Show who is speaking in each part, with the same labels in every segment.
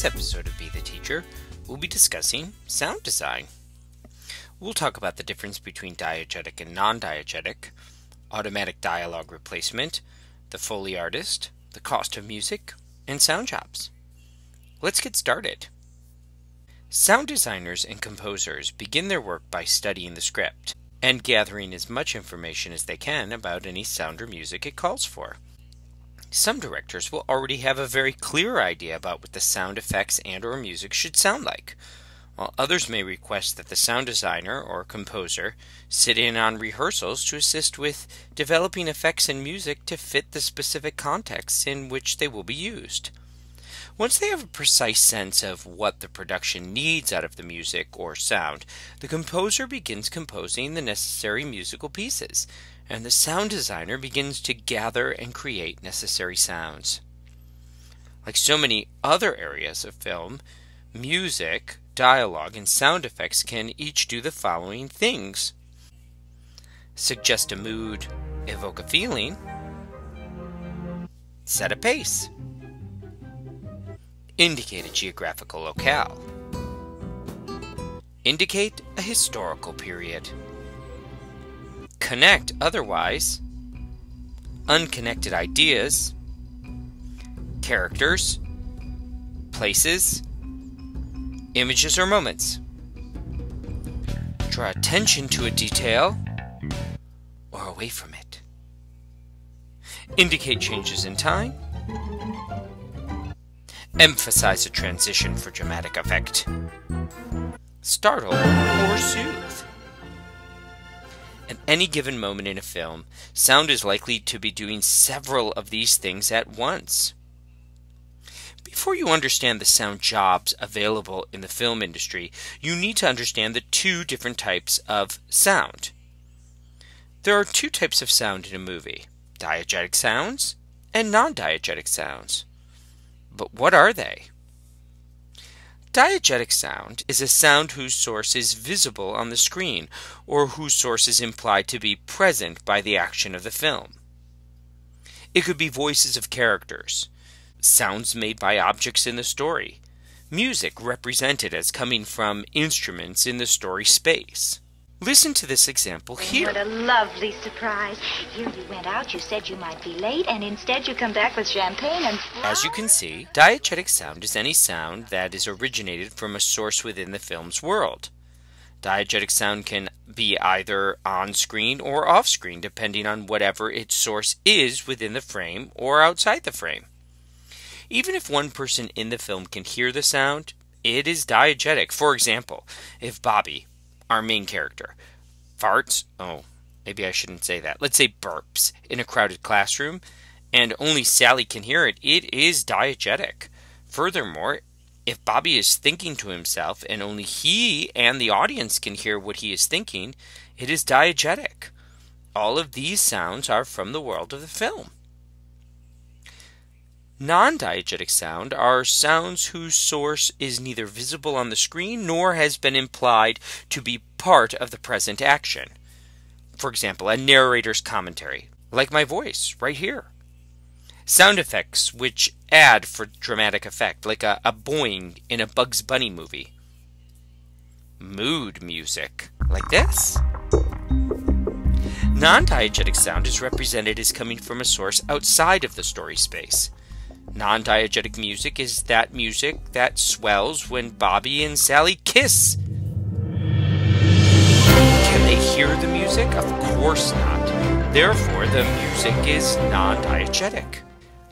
Speaker 1: episode of Be the Teacher, we'll be discussing sound design. We'll talk about the difference between diegetic and non-diegetic, automatic dialogue replacement, the Foley Artist, the cost of music, and sound jobs. Let's get started. Sound designers and composers begin their work by studying the script and gathering as much information as they can about any sound or music it calls for. Some directors will already have a very clear idea about what the sound effects and/or music should sound like, while others may request that the sound designer or composer sit in on rehearsals to assist with developing effects and music to fit the specific contexts in which they will be used. Once they have a precise sense of what the production needs out of the music or sound, the composer begins composing the necessary musical pieces, and the sound designer begins to gather and create necessary sounds. Like so many other areas of film, music, dialogue, and sound effects can each do the following things: suggest a mood, evoke a feeling, set a pace, indicate a geographical locale, indicate a historical period, connect otherwise, unconnected ideas, characters, places, images or moments, draw attention to a detail or away from it, indicate changes in time, emphasize a transition for dramatic effect, startle or soothe. At any given moment in a film, sound is likely to be doing several of these things at once. Before you understand the sound jobs available in the film industry, you need to understand the two different types of sound. There are two types of sound in a movie: diegetic sounds and non-diegetic sounds. But what are they? Diegetic sound is a sound whose source is visible on the screen, or whose source is implied to be present by the action of the film. It could be voices of characters, sounds made by objects in the story, music represented as coming from instruments in the story space. Listen to this example here.
Speaker 2: What a lovely surprise. Here you went out, you said you might be late, and instead you come back with champagne and...
Speaker 1: As you can see, diegetic sound is any sound that is originated from a source within the film's world. Diegetic sound can be either on-screen or off-screen, depending on whatever its source is within the frame or outside the frame. Even if one person in the film can hear the sound, it is diegetic. For example, if Bobby, our main character, farts, maybe I shouldn't say that, let's say burps, in a crowded classroom, and only Sally can hear it, it is diegetic. Furthermore, if Bobby is thinking to himself and only he and the audience can hear what he is thinking, it is diegetic. All of these sounds are from the world of the film. Non-diegetic sound are sounds whose source is neither visible on the screen nor has been implied to be part of the present action. For example, a narrator's commentary, like my voice right here. Sound effects which add for dramatic effect, like a boing in a Bugs Bunny movie. Mood music, like this. Non-diegetic sound is represented as coming from a source outside of the story space. Non-diegetic music is that music that swells when Bobby and Sally kiss. Can they hear the music? Of course not. Therefore, the music is non-diegetic.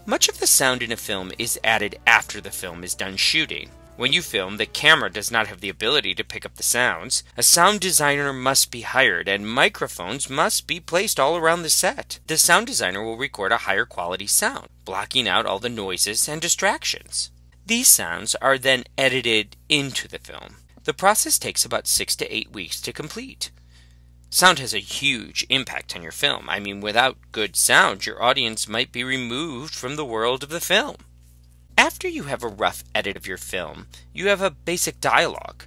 Speaker 1: Much of the sound in a film is added after the film is done shooting. When you film, the camera does not have the ability to pick up the sounds. A sound designer must be hired, and microphones must be placed all around the set. The sound designer will record a higher quality sound, blocking out all the noises and distractions. These sounds are then edited into the film. The process takes about 6 to 8 weeks to complete. Sound has a huge impact on your film. I mean, without good sound, your audience might be removed from the world of the film. After you have a rough edit of your film, you have a basic dialogue.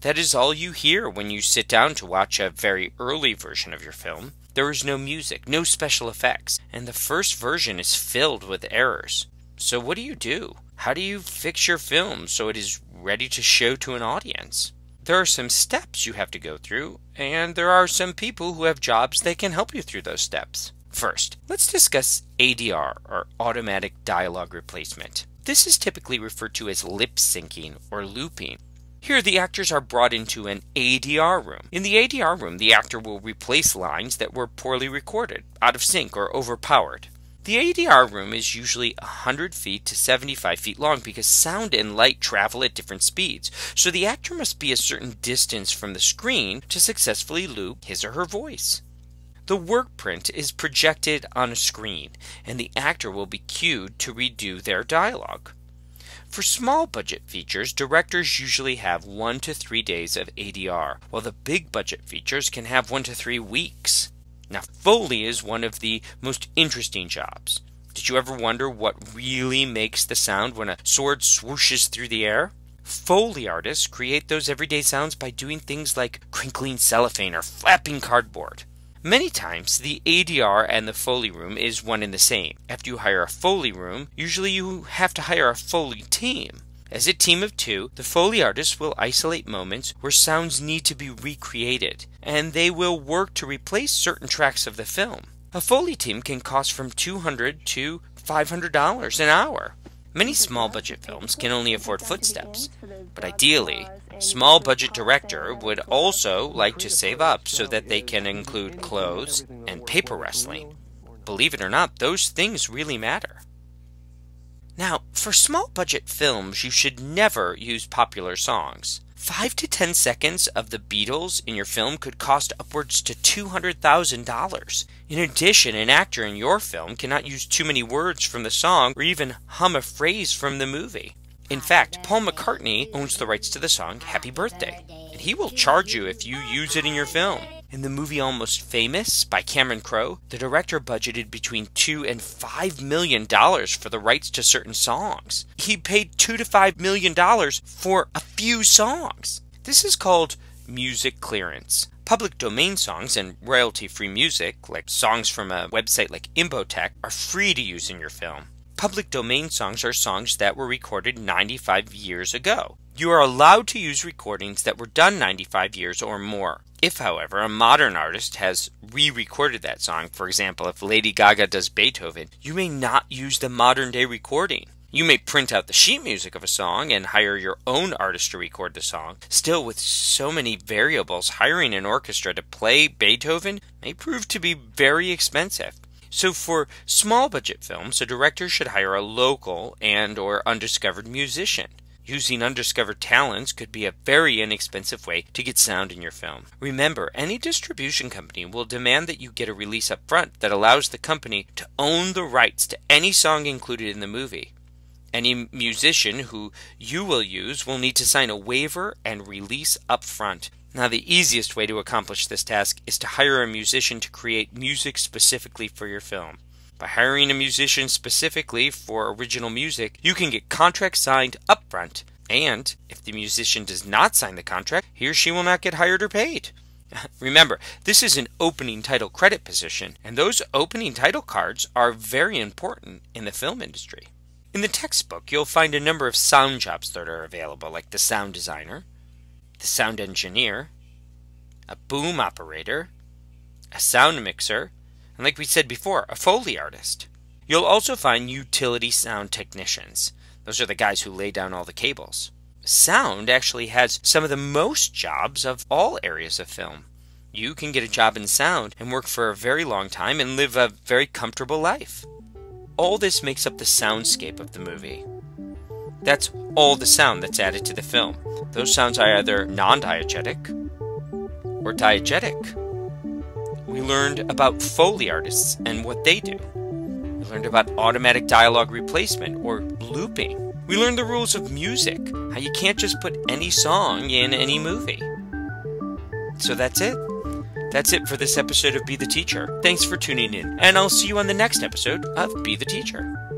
Speaker 1: That is all you hear when you sit down to watch a very early version of your film. There is no music, no special effects, and the first version is filled with errors. So what do? How do you fix your film so it is ready to show to an audience? There are some steps you have to go through, and there are some people who have jobs that can help you through those steps. First, let's discuss ADR, or automatic dialogue replacement. This is typically referred to as lip syncing or looping. Here, the actors are brought into an ADR room. In the ADR room, the actor will replace lines that were poorly recorded, out of sync, or overpowered. The ADR room is usually 100 feet to 75 feet long because sound and light travel at different speeds, so the actor must be a certain distance from the screen to successfully loop his or her voice. The work print is projected on a screen, and the actor will be cued to redo their dialogue. For small budget features, directors usually have 1 to 3 days of ADR, while the big budget features can have 1 to 3 weeks. Now, Foley is one of the most interesting jobs. Did you ever wonder what really makes the sound when a sword swooshes through the air? Foley artists create those everyday sounds by doing things like crinkling cellophane or flapping cardboard. Many times, the ADR and the Foley room is one and the same. After you hire a Foley room, usually you have to hire a Foley team. As a team of 2, the Foley artists will isolate moments where sounds need to be recreated, and they will work to replace certain tracks of the film. A Foley team can cost from $200 to $500 an hour. Many small-budget films can only afford footsteps, but ideally, a small-budget director would also like to save up so that they can include clothes and paper wrestling. Believe it or not, those things really matter. Now, for small-budget films, you should never use popular songs. 5 to 10 seconds of the Beatles in your film could cost upwards to $200,000. In addition, an actor in your film cannot use too many words from the song or even hum a phrase from the movie. In fact, Paul McCartney owns the rights to the song Happy Birthday, and he will charge you if you use it in your film. In the movie Almost Famous by Cameron Crowe, the director budgeted between $2 and $5 million for the rights to certain songs. He paid $2 to $5 million for a few songs. This is called music clearance. Public domain songs and royalty-free music, like songs from a website like Imbotech, are free to use in your film. Public domain songs are songs that were recorded 95 years ago. You are allowed to use recordings that were done 95 years or more. If, however, a modern artist has re-recorded that song, for example, if Lady Gaga does Beethoven, you may not use the modern-day recording. You may print out the sheet music of a song and hire your own artist to record the song. Still, with so many variables, hiring an orchestra to play Beethoven may prove to be very expensive. So for small-budget films, a director should hire a local and/or undiscovered musician. Using undiscovered talents could be a very inexpensive way to get sound in your film. Remember, any distribution company will demand that you get a release up front that allows the company to own the rights to any song included in the movie. Any musician who you will use will need to sign a waiver and release up front. Now, the easiest way to accomplish this task is to hire a musician to create music specifically for your film. By hiring a musician specifically for original music, you can get contracts signed up front, and if the musician does not sign the contract, he or she will not get hired or paid. Remember, this is an opening title credit position, and those opening title cards are very important in the film industry. In the textbook, you'll find a number of sound jobs that are available, like the sound designer, the sound engineer, a boom operator, a sound mixer, and like we said before, a Foley artist. You'll also find utility sound technicians. Those are the guys who lay down all the cables. Sound actually has some of the most jobs of all areas of film. You can get a job in sound and work for a very long time and live a very comfortable life. All this makes up the soundscape of the movie. That's all the sound that's added to the film. Those sounds are either non-diegetic or diegetic. We learned about Foley artists and what they do. We learned about automatic dialogue replacement or looping. We learned the rules of music, how you can't just put any song in any movie. So that's it. That's it for this episode of Be the Teacher. Thanks for tuning in, and I'll see you on the next episode of Be the Teacher.